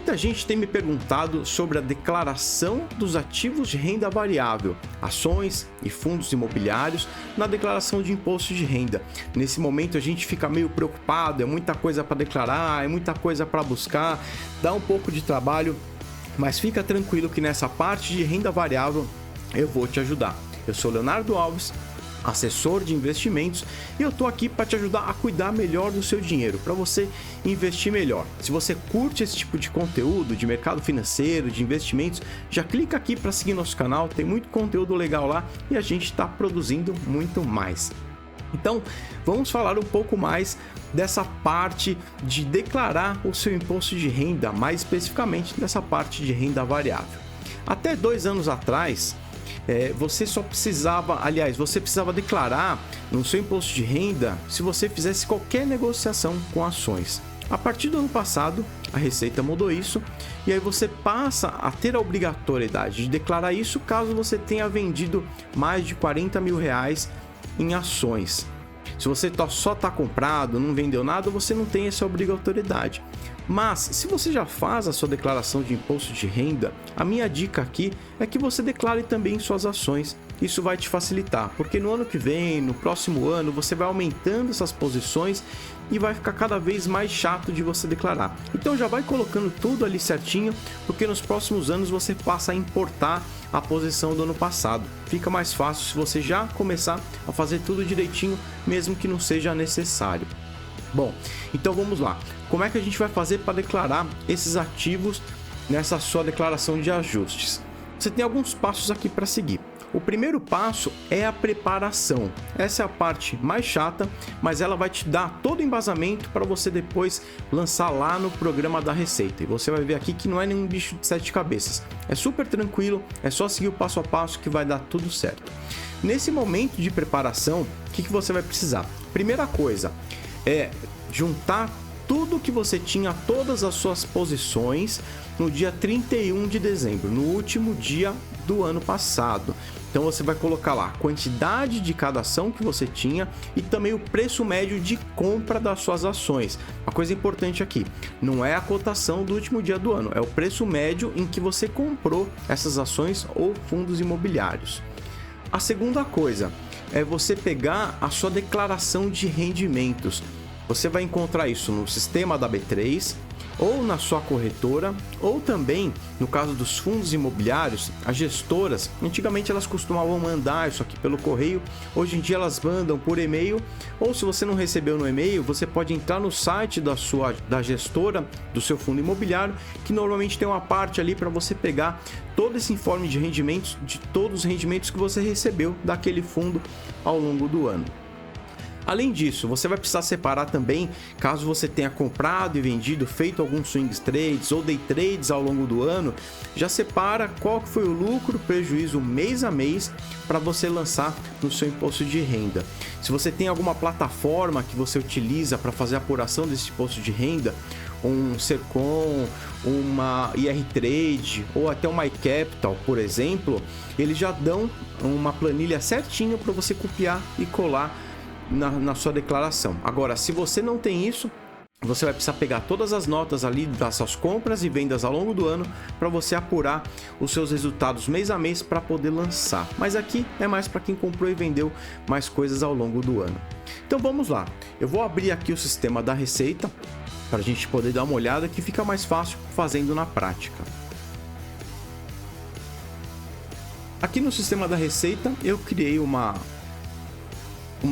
Muita gente tem me perguntado sobre a declaração dos ativos de renda variável, ações e fundos imobiliários na declaração de imposto de renda. Nesse momento a gente fica meio preocupado, é muita coisa para declarar, é muita coisa para buscar, dá um pouco de trabalho, mas fica tranquilo que nessa parte de renda variável eu vou te ajudar. Eu sou Leonardo Alves, assessor de investimentos, e eu tô aqui para te ajudar a cuidar melhor do seu dinheiro, para você investir melhor. Se você curte esse tipo de conteúdo de mercado financeiro, de investimentos, já clica aqui para seguir nosso canal, tem muito conteúdo legal lá e a gente está produzindo muito mais. Então, vamos falar um pouco mais dessa parte de declarar o seu imposto de renda, mais especificamente dessa parte de renda variável. Até 2 anos atrás, você precisava declarar no seu imposto de renda se você fizesse qualquer negociação com ações. A partir do ano passado, a Receita mudou isso e aí você passa a ter a obrigatoriedade de declarar isso caso você tenha vendido mais de R$40 mil em ações. Se você só está comprado, não vendeu nada, você não tem essa obrigatoriedade. Mas, se você já faz a sua declaração de imposto de renda, a minha dica aqui é que você declare também suas ações. Isso vai te facilitar, porque no ano que vem, no próximo ano, você vai aumentando essas posições e vai ficar cada vez mais chato de você declarar. Então já vai colocando tudo ali certinho, porque nos próximos anos você passa a importar a posição do ano passado. Fica mais fácil se você já começar a fazer tudo direitinho, mesmo que não seja necessário. Bom, então vamos lá. Como é que a gente vai fazer para declarar esses ativos nessa sua declaração de ajustes? Você tem alguns passos aqui para seguir. O primeiro passo é a preparação. Essa é a parte mais chata, mas ela vai te dar todo o embasamento para você depois lançar lá no programa da Receita. E você vai ver aqui que não é nenhum bicho de 7 cabeças. É super tranquilo, é só seguir o passo a passo que vai dar tudo certo. Nesse momento de preparação, o que você vai precisar? Primeira coisa é juntar tudo que você tinha, todas as suas posições no dia 31 de dezembro, no último dia do ano passado. Então você vai colocar lá a quantidade de cada ação que você tinha e também o preço médio de compra das suas ações. Uma coisa importante aqui, não é a cotação do último dia do ano, é o preço médio em que você comprou essas ações ou fundos imobiliários. A segunda coisa é você pegar a sua declaração de rendimentos. Você vai encontrar isso no sistema da B3 ou na sua corretora, ou também, no caso dos fundos imobiliários, as gestoras, antigamente elas costumavam mandar isso aqui pelo correio, hoje em dia elas mandam por e-mail, ou se você não recebeu no e-mail, você pode entrar no site da gestora, do seu fundo imobiliário, que normalmente tem uma parte ali para você pegar todo esse informe de rendimentos, de todos os rendimentos que você recebeu daquele fundo ao longo do ano. Além disso, você vai precisar separar também, caso você tenha comprado e vendido, feito alguns swing trades ou day trades ao longo do ano, já separa qual foi o lucro, prejuízo mês a mês para você lançar no seu imposto de renda. Se você tem alguma plataforma que você utiliza para fazer a apuração desse imposto de renda, um Sercom, uma IRTrade ou até uma iCapital, por exemplo, eles já dão uma planilha certinha para você copiar e colar na sua declaração. Agora, se você não tem isso, você vai precisar pegar todas as notas ali das suas compras e vendas ao longo do ano para você apurar os seus resultados mês a mês para poder lançar. Mas aqui é mais para quem comprou e vendeu mais coisas ao longo do ano. Então vamos lá. Eu vou abrir aqui o sistema da Receita para a gente poder dar uma olhada, que fica mais fácil fazendo na prática. Aqui no sistema da Receita eu criei uma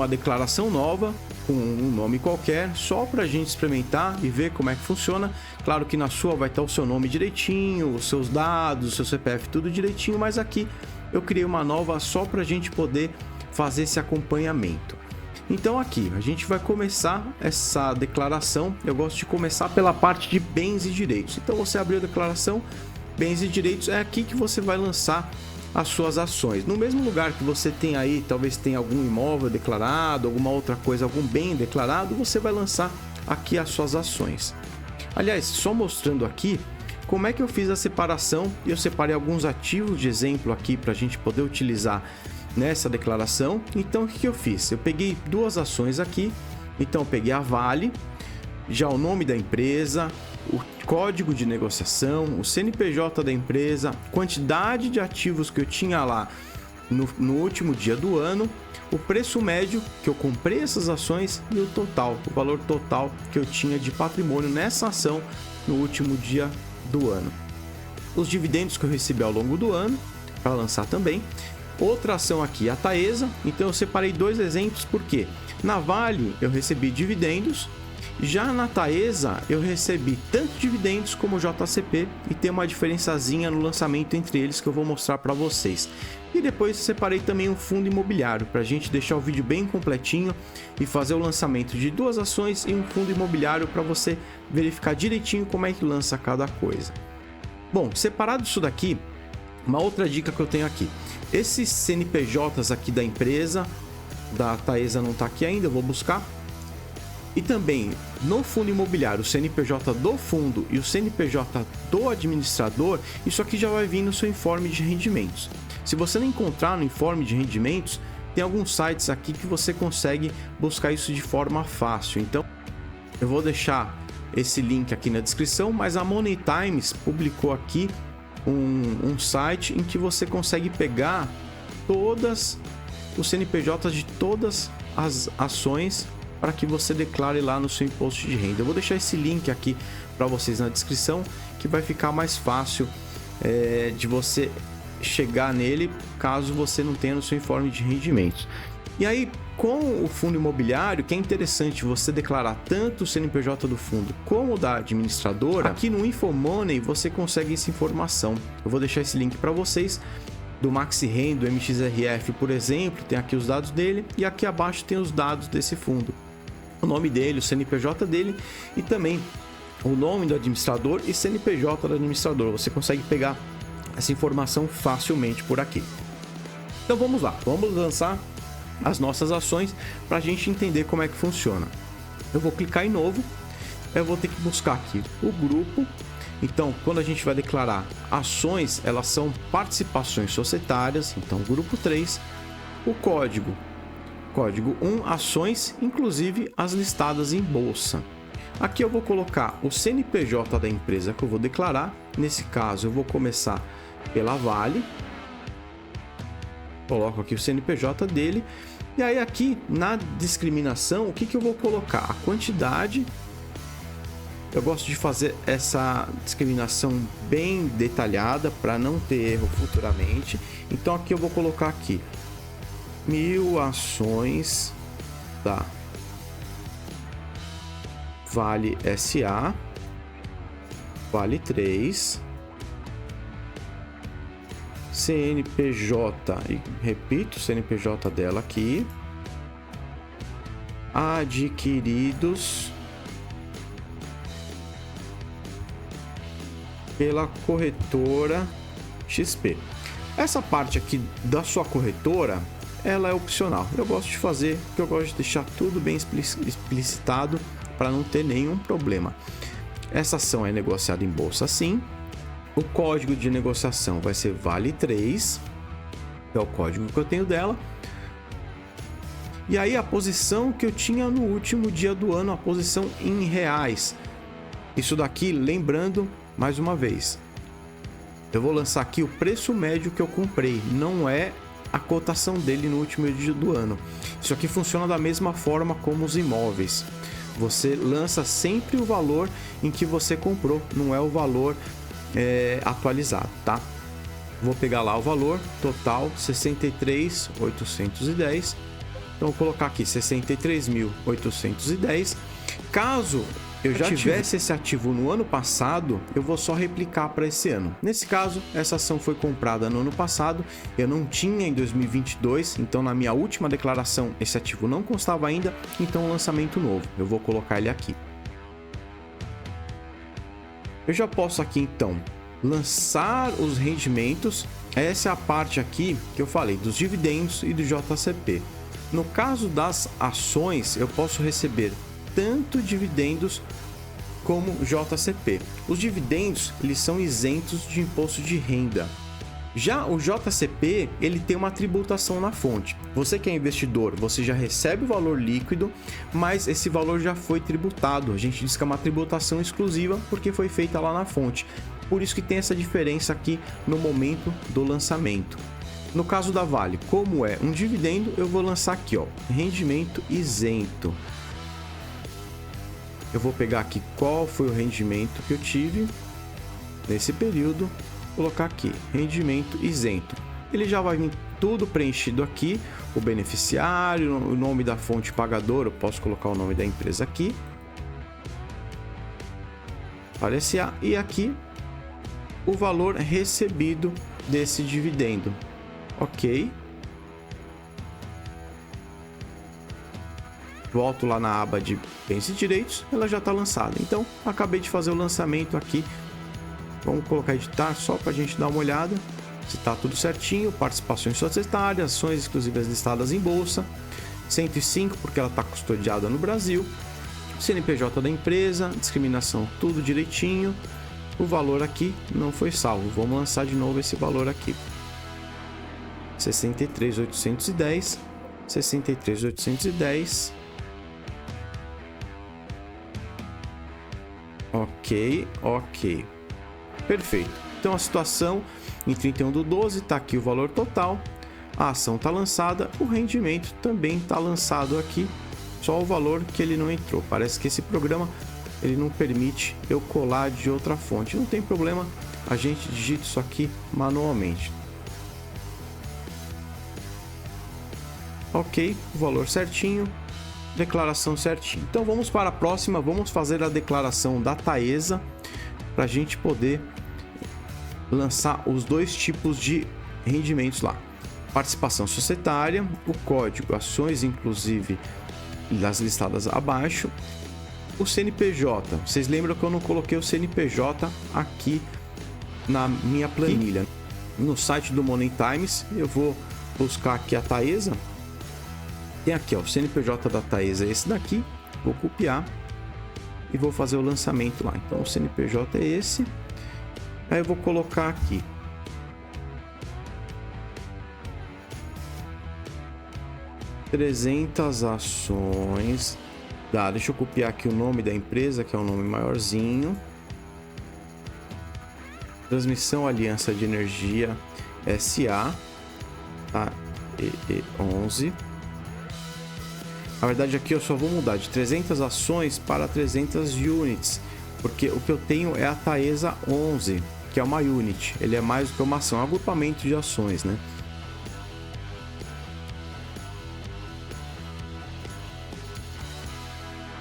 declaração nova com um nome qualquer, só para a gente experimentar e ver como é que funciona. Claro que na sua vai estar o seu nome direitinho, os seus dados, o seu CPF, tudo direitinho, mas aqui eu criei uma nova só para a gente poder fazer esse acompanhamento. Então aqui a gente vai começar essa declaração. Eu gosto de começar pela parte de bens e direitos. Então você abriu a declaração, bens e direitos, é aqui que você vai lançar as suas ações. No mesmo lugar que você tem aí, talvez tenha algum imóvel declarado, alguma outra coisa, algum bem declarado, você vai lançar aqui as suas ações. Aliás, só mostrando aqui como é que eu fiz a separação. Eu separei alguns ativos de exemplo aqui para a gente poder utilizar nessa declaração. Então o que eu fiz? Eu peguei 2 ações aqui. Então eu peguei a Vale, já o nome da empresa, o código de negociação, o CNPJ da empresa, quantidade de ativos que eu tinha lá no último dia do ano, o preço médio que eu comprei essas ações e o total, o valor total que eu tinha de patrimônio nessa ação no último dia do ano. Os dividendos que eu recebi ao longo do ano, para lançar também. Outra ação aqui, a Taesa. Então eu separei dois exemplos, porque na Vale eu recebi dividendos, já na Taesa eu recebi tanto dividendos como JCP, e tem uma diferençazinha no lançamento entre eles que eu vou mostrar para vocês. E depois separei também um fundo imobiliário para a gente deixar o vídeo bem completinho e fazer o lançamento de duas ações e um fundo imobiliário para você verificar direitinho como é que lança cada coisa. Bom, separado isso daqui, uma outra dica que eu tenho aqui. Esses CNPJs aqui da empresa, da Taesa não está aqui ainda, eu vou buscar. E também no fundo imobiliário, o CNPJ do fundo e o CNPJ do administrador, isso aqui já vai vir no seu informe de rendimentos. Se você não encontrar no informe de rendimentos, tem alguns sites aqui que você consegue buscar isso de forma fácil. Então, eu vou deixar esse link aqui na descrição, mas a Money Times publicou aqui um site em que você consegue pegar todas os CNPJs de todas as ações para que você declare lá no seu imposto de renda. Eu vou deixar esse link aqui para vocês na descrição, que vai ficar mais fácil de você chegar nele caso você não tenha no seu informe de rendimentos. E aí, com o fundo imobiliário, que é interessante você declarar tanto o CNPJ do fundo como o da administradora, aqui no Infomoney você consegue essa informação. Eu vou deixar esse link para vocês. Do MaxiRend, do MXRF, por exemplo, tem aqui os dados dele, e aqui abaixo tem os dados desse fundo. O nome dele, o CNPJ dele e também o nome do administrador e CNPJ do administrador. Você consegue pegar essa informação facilmente por aqui. Então vamos lá, vamos lançar as nossas ações para a gente entender como é que funciona. Eu vou clicar em novo, eu vou ter que buscar aqui o grupo. Então, quando a gente vai declarar ações, elas são participações societárias, então grupo 3, o código 1, ações, inclusive as listadas em bolsa. Aqui eu vou colocar o CNPJ da empresa que eu vou declarar, nesse caso eu vou começar pela Vale, coloco aqui o CNPJ dele, e aí aqui na discriminação, o que eu vou colocar? A quantidade. Eu gosto de fazer essa discriminação bem detalhada para não ter erro futuramente. Então aqui eu vou colocar aqui 1000 ações da Vale SA, Vale 3, CNPJ, e repito o CNPJ dela aqui, adquiridos pela corretora XP. Essa parte aqui da sua corretora, ela é opcional. Eu gosto de fazer, porque eu gosto de deixar tudo bem explicitado para não ter nenhum problema. Essa ação é negociada em bolsa sim. O código de negociação vai ser Vale 3, que é o código que eu tenho dela. E aí a posição que eu tinha no último dia do ano, a posição em reais. Isso daqui, lembrando, mais uma vez, eu vou lançar aqui o preço médio que eu comprei, não é a cotação dele no último dia do ano. Isso aqui funciona da mesma forma como os imóveis. Você lança sempre o valor em que você comprou, não é o valor atualizado, tá? Vou pegar lá o valor total 63.810. Então vou colocar aqui 63.810. Caso eu já tivesse esse ativo no ano passado, eu vou só replicar para esse ano. Nesse caso, essa ação foi comprada no ano passado, eu não tinha em 2022, então na minha última declaração esse ativo não constava ainda, então lançamento novo. Eu vou colocar ele aqui. Eu já posso aqui então lançar os rendimentos. Essa é a parte aqui que eu falei dos dividendos e do JCP. No caso das ações, eu posso receber tanto dividendos como JCP. Os dividendos, eles são isentos de imposto de renda. Já o JCP, ele tem uma tributação na fonte. Você que é investidor, você já recebe o valor líquido, mas esse valor já foi tributado. A gente diz que é uma tributação exclusiva porque foi feita lá na fonte. Por isso que tem essa diferença aqui no momento do lançamento. No caso da Vale, como é um dividendo, eu vou lançar aqui, ó, rendimento isento. Eu vou pegar aqui qual foi o rendimento que eu tive nesse período, colocar aqui, rendimento isento. Ele já vai vir tudo preenchido aqui, o beneficiário, o nome da fonte pagadora, eu posso colocar o nome da empresa aqui, para SA, e aqui o valor recebido desse dividendo. Ok. Volto lá na aba de bens e direitos, ela já está lançada. Então, acabei de fazer o lançamento aqui. Vamos colocar editar só para a gente dar uma olhada se está tudo certinho. Participações societárias, ações exclusivas listadas em bolsa. 105 porque ela está custodiada no Brasil. CNPJ da empresa, discriminação, tudo direitinho. O valor aqui não foi salvo. Vamos lançar de novo esse valor aqui. 63.810, 63.810. Ok. Perfeito. Então a situação em 31/12 está aqui o valor total. A ação está lançada, o rendimento também está lançado aqui. Só o valor que ele não entrou. Parece que esse programa ele não permite eu colar de outra fonte. Não tem problema, a gente digita isso aqui manualmente. Ok, o valor certinho, declaração certinho. Então vamos para a próxima, vamos fazer a declaração da Taesa para a gente poder lançar os dois tipos de rendimentos lá. Participação societária, o código ações inclusive das listadas abaixo. O CNPJ, vocês lembram que eu não coloquei o CNPJ aqui na minha planilha. No site do Money Times, eu vou buscar aqui a Taesa. Tem aqui, ó, o CNPJ da Taesa é esse daqui. Vou copiar e vou fazer o lançamento lá. Então, o CNPJ é esse. Aí eu vou colocar aqui. ...300 ações... Deixa eu copiar aqui o nome da empresa, que é o nome maiorzinho. Transmissão Aliança de Energia SA, tá? EE11. Na verdade aqui eu só vou mudar de 300 ações para 300 units, porque o que eu tenho é a Taesa 11, que é uma unit. Ele é mais do que uma ação, é um agrupamento de ações, né?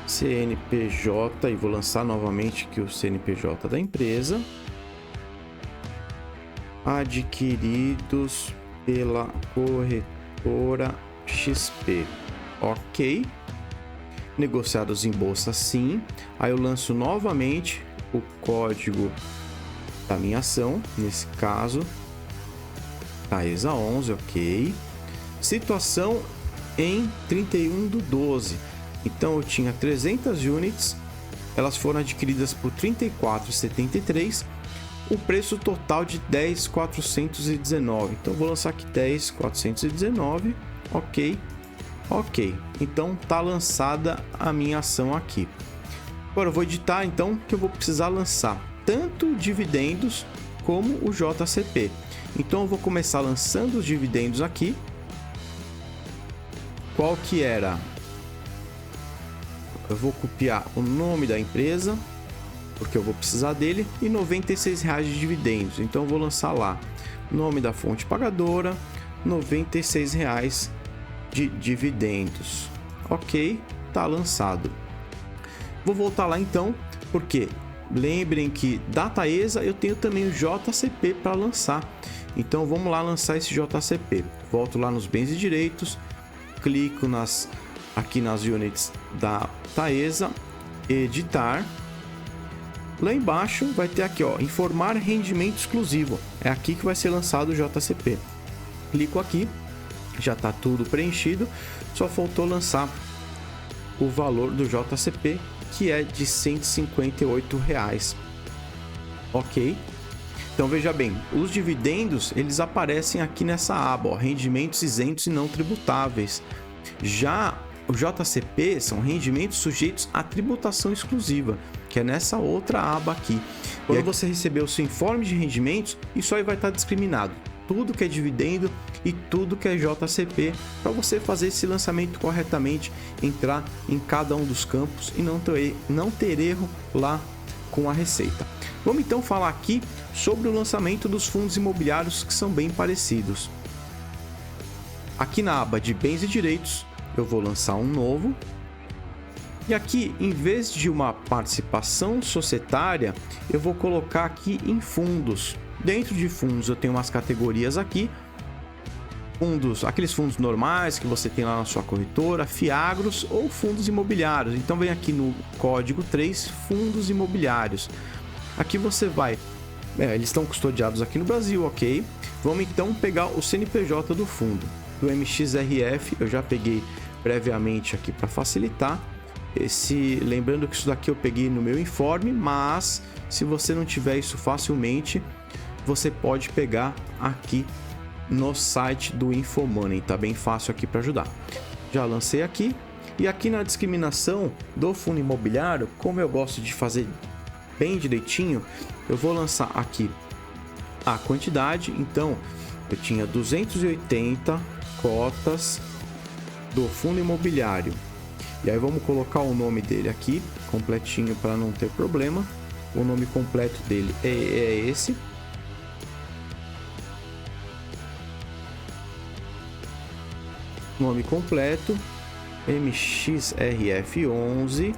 CNPJ, e vou lançar novamente aqui o CNPJ da empresa. Adquiridos pela corretora XP. Ok. Negociados em bolsa, sim. Aí eu lanço novamente o código da minha ação, nesse caso Taesa 11, ok. Situação em 31/12. Então eu tinha 300 units, elas foram adquiridas por R$ 34,73, o preço total de 10.419. Então eu vou lançar aqui 10.419, ok. Então tá lançada a minha ação aqui. Agora eu vou editar então, que eu vou precisar lançar tanto dividendos como o JCP. Então eu vou começar lançando os dividendos aqui. Qual que era? Eu vou copiar o nome da empresa, porque eu vou precisar dele, e R$ 96,00 de dividendos. Então eu vou lançar lá, nome da fonte pagadora, R$ 96,00 de dividendos. Ok, tá lançado. Vou voltar lá então, porque lembrem que da Taesa eu tenho também o JCP para lançar. Então vamos lá lançar esse JCP. Volto lá nos bens e direitos, clico aqui nas units da Taesa, editar. Lá embaixo vai ter aqui, ó, informar rendimento exclusivo. É aqui que vai ser lançado o JCP. Clico aqui, já está tudo preenchido, só faltou lançar o valor do JCP, que é de R$ 158,00. Ok. Então veja bem, os dividendos eles aparecem aqui nessa aba, ó, rendimentos isentos e não tributáveis. Já o JCP são rendimentos sujeitos à tributação exclusiva, que é nessa outra aba aqui. Quando você receber o seu informe de rendimentos, isso aí vai estar discriminado. Tudo que é dividendo e tudo que é JCP, para você fazer esse lançamento corretamente, entrar em cada um dos campos e não ter erro lá com a receita. Vamos então falar aqui sobre o lançamento dos fundos imobiliários, que são bem parecidos. Aqui na aba de bens e direitos, eu vou lançar um novo. E aqui, em vez de uma participação societária, eu vou colocar aqui em fundos. Dentro de fundos eu tenho umas categorias aqui. Aqueles fundos normais que você tem lá na sua corretora, fiagros ou fundos imobiliários. Então vem aqui no código 3, fundos imobiliários. Aqui você vai... eles estão custodiados aqui no Brasil, ok? Vamos então pegar o CNPJ do fundo. Do MXRF eu já peguei previamente aqui para facilitar. Lembrando que isso daqui eu peguei no meu informe, mas se você não tiver isso facilmente, você pode pegar aqui no site do Infomoney, tá bem fácil aqui para ajudar. Já lancei aqui, e aqui na discriminação do fundo imobiliário, como eu gosto de fazer bem direitinho, eu vou lançar aqui a quantidade. Então eu tinha 280 cotas do fundo imobiliário. E aí vamos colocar o nome dele aqui, completinho para não ter problema. O nome completo dele é esse. Nome completo, MXRF11.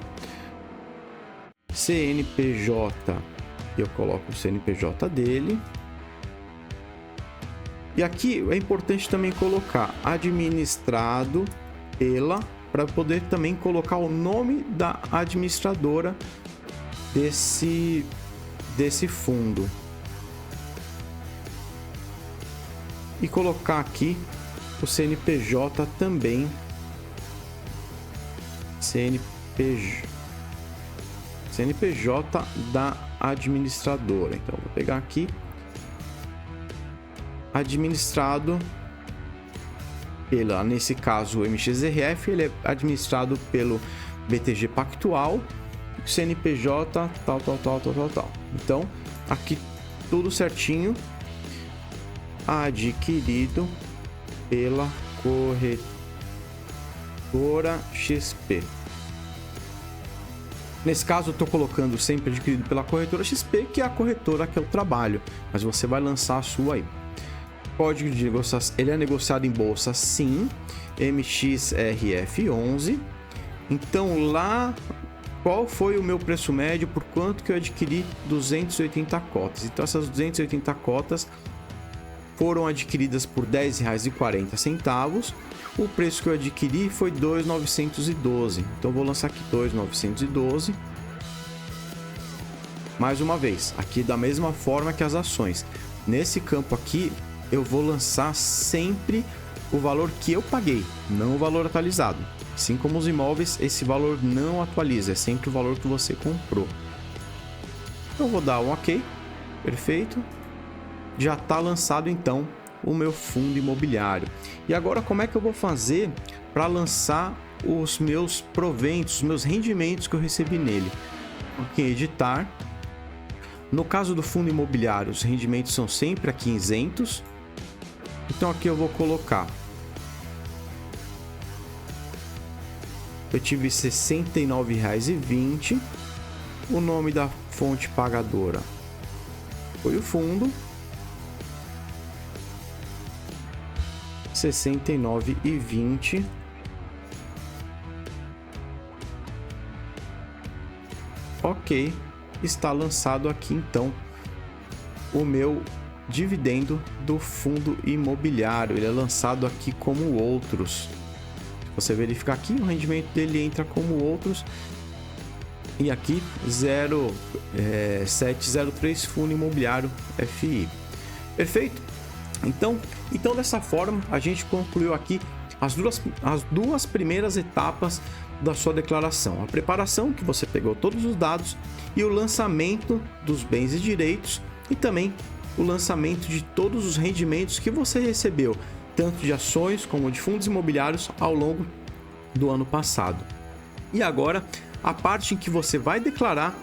CNPJ, eu coloco o CNPJ dele. E aqui é importante também colocar administrado pela, para poder também colocar o nome da administradora desse fundo. E colocar aqui o CNPJ também. CNPJ da administradora. Então vou pegar aqui administrado pela, nesse caso o MXRF, ele é administrado pelo BTG Pactual, CNPJ tal. Então aqui tudo certinho, adquirido pela corretora XP. Nesse caso eu estou colocando sempre adquirido pela corretora XP, que é a corretora que eu trabalho, mas você vai lançar a sua aí. Código de negociação, ele é negociado em bolsa, sim, MXRF11. Então lá, qual foi o meu preço médio, por quanto que eu adquiri 280 cotas? Então essas 280 cotas foram adquiridas por R$10,40. O preço que eu adquiri foi 2.912. Então vou lançar aqui 2.912. Mais uma vez, aqui da mesma forma que as ações. Nesse campo aqui, eu vou lançar sempre o valor que eu paguei, não o valor atualizado. Assim como os imóveis, esse valor não atualiza, é sempre o valor que você comprou. Eu vou dar um ok, perfeito. Já está lançado então o meu fundo imobiliário. E agora como é que eu vou fazer para lançar os meus proventos, os meus rendimentos que eu recebi nele? Ok, editar. No caso do fundo imobiliário, os rendimentos são sempre aqui isentos. Então aqui eu vou colocar, eu tive R$ 69,20. O nome da fonte pagadora foi o fundo, R$ 69,20. Ok, está lançado aqui então o meu dividendo do fundo imobiliário. Ele é lançado aqui como outros. Se você verificar aqui, o rendimento dele entra como outros. E aqui 0703 fundo imobiliário FI. Perfeito? Então dessa forma a gente concluiu aqui as duas primeiras etapas da sua declaração: a preparação, que você pegou todos os dados, e o lançamento dos bens e direitos, e também o lançamento de todos os rendimentos que você recebeu, tanto de ações como de fundos imobiliários ao longo do ano passado. E agora, a parte em que você vai declarar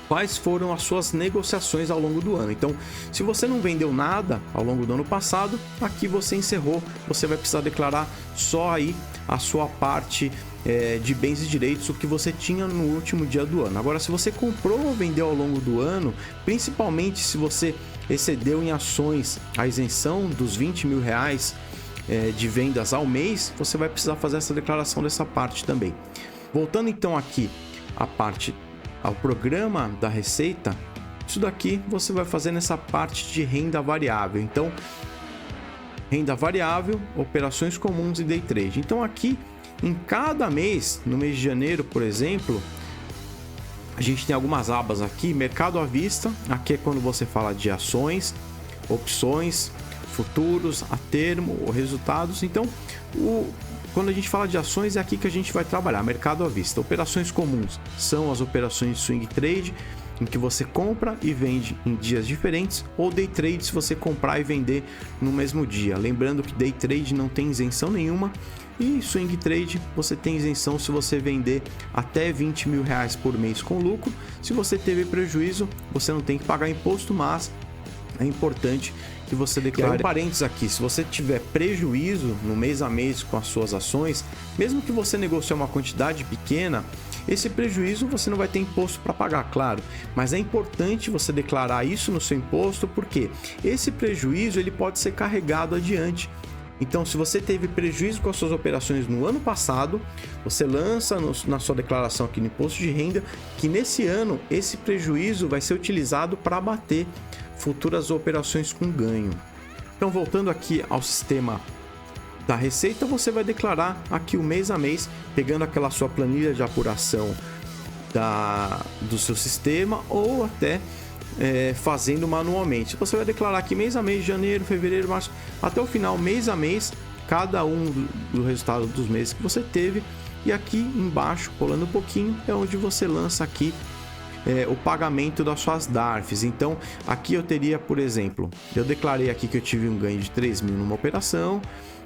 quais foram as suas negociações ao longo do ano. Então, se você não vendeu nada ao longo do ano passado, aqui você encerrou, você vai precisar declarar só aí a sua parte de bens e direitos, o que você tinha no último dia do ano. Agora, se você comprou ou vendeu ao longo do ano, principalmente se você excedeu em ações a isenção dos 20 mil reais de vendas ao mês, você vai precisar fazer essa declaração dessa parte também. Voltando então aqui ao programa da Receita, isso daqui você vai fazer nessa parte de renda variável. Então, renda variável, operações comuns e day trade. Então aqui, em cada mês, no mês de janeiro, por exemplo, a gente tem algumas abas aqui, mercado à vista, aqui é quando você fala de ações, opções, futuros, a termo, ou resultados. Então, quando a gente fala de ações, é aqui que a gente vai trabalhar, mercado à vista. Operações comuns são as operações de swing trade, em que você compra e vende em dias diferentes, ou day trade se você comprar e vender no mesmo dia. Lembrando que day trade não tem isenção nenhuma, e swing trade você tem isenção se você vender até 20 mil reais por mês com lucro. Se você teve prejuízo, você não tem que pagar imposto, mas é importante que você declare. Um parênteses aqui, se você tiver prejuízo no mês a mês com as suas ações, mesmo que você negocie uma quantidade pequena, esse prejuízo você não vai ter imposto para pagar, claro, mas é importante você declarar isso no seu imposto, porque esse prejuízo ele pode ser carregado adiante. Então, se você teve prejuízo com as suas operações no ano passado, você lança na sua declaração aqui no imposto de renda que nesse ano esse prejuízo vai ser utilizado para abater futuras operações com ganho. Então, voltando aqui ao sistema da Receita, você vai declarar aqui o mês a mês, pegando aquela sua planilha de apuração do seu sistema, ou até fazendo manualmente. Você vai declarar aqui mês a mês, janeiro, fevereiro, março, até o final, mês a mês, cada um do resultado dos meses que você teve. E aqui embaixo, pulando um pouquinho, é onde você lança aqui o pagamento das suas DARFs. Então aqui eu teria, por exemplo, eu declarei aqui que eu tive um ganho de 3 mil numa operação,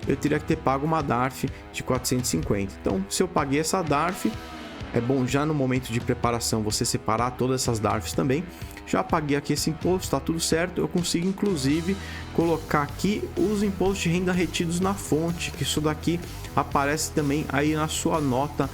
eu teria que ter pago uma DARF de 450. Então, se eu paguei essa DARF, é bom já no momento de preparação você separar todas essas DARFs também. Já paguei aqui esse imposto, tá tudo certo. Eu consigo inclusive colocar aqui os impostos de renda retidos na fonte, que isso daqui aparece também aí na sua nota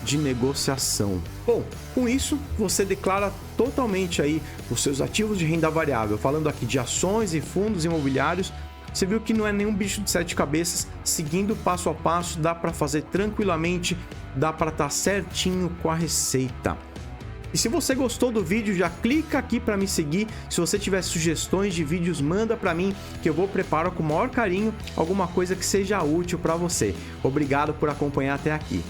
de negociação. Bom, com isso você declara totalmente aí os seus ativos de renda variável. Falando aqui de ações e fundos imobiliários, você viu que não é nenhum bicho de 7 cabeças. Seguindo passo a passo, dá para fazer tranquilamente, dá para estar certinho com a receita. E se você gostou do vídeo, já clica aqui para me seguir. Se você tiver sugestões de vídeos, manda para mim, que eu vou preparar com o maior carinho alguma coisa que seja útil para você. Obrigado por acompanhar até aqui.